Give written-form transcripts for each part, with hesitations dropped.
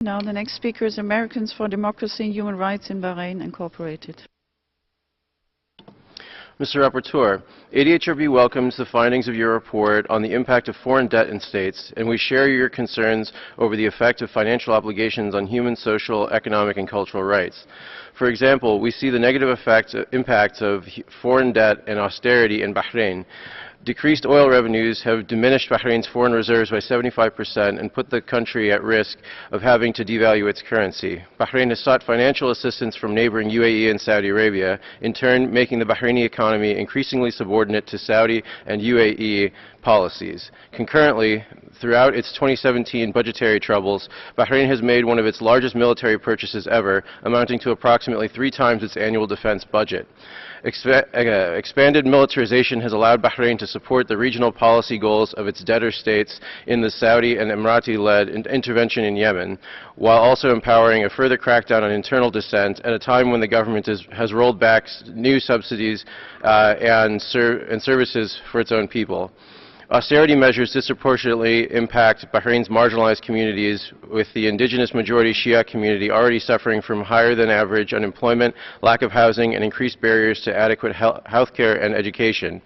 Now the next speaker is Americans for Democracy and Human Rights in Bahrain, Incorporated. Mr. Rapporteur, ADHRB welcomes the findings of your report on the impact of foreign debt in states, and we share your concerns over the effect of financial obligations on human, social, economic, and cultural rights. For example, we see the negative impact of foreign debt and austerity in Bahrain. Decreased oil revenues have diminished Bahrain's foreign reserves by 75% and put the country at risk of having to devalue its currency. Bahrain has sought financial assistance from neighboring UAE and Saudi Arabia, in turn making the Bahraini economy increasingly subordinate to Saudi and UAE policies. Concurrently, throughout its 2017 budgetary troubles, Bahrain has made one of its largest military purchases ever, amounting to approximately 3 times its annual defense budget. Expanded militarization has allowed Bahrain to support the regional policy goals of its debtor states in the Saudi and Emirati-led intervention in Yemen, while also empowering a further crackdown on internal dissent at a time when the government has rolled back new subsidies and services for its own people. Austerity measures disproportionately impact Bahrain's marginalized communities, with the indigenous majority Shia community already suffering from higher than average unemployment, lack of housing, and increased barriers to adequate health care and education.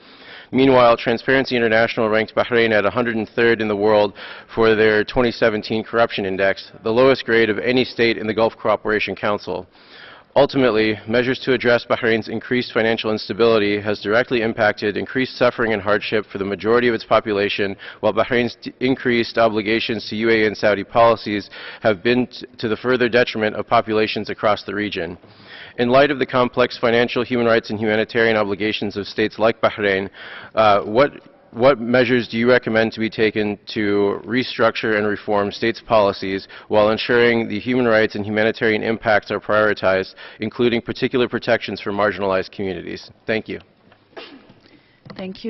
Meanwhile, Transparency International ranked Bahrain at 103rd in the world for their 2017 corruption index, the lowest grade of any state in the Gulf Cooperation Council. Ultimately, measures to address Bahrain's increased financial instability has directly impacted increased suffering and hardship for the majority of its population, while Bahrain's increased obligations to UAE and Saudi policies have been to the further detriment of populations across the region. In light of the complex financial, human rights, and humanitarian obligations of states like Bahrain, what measures do you recommend to be taken to restructure and reform states' policies while ensuring the human rights and humanitarian impacts are prioritized, including particular protections for marginalized communities? Thank you. Thank you.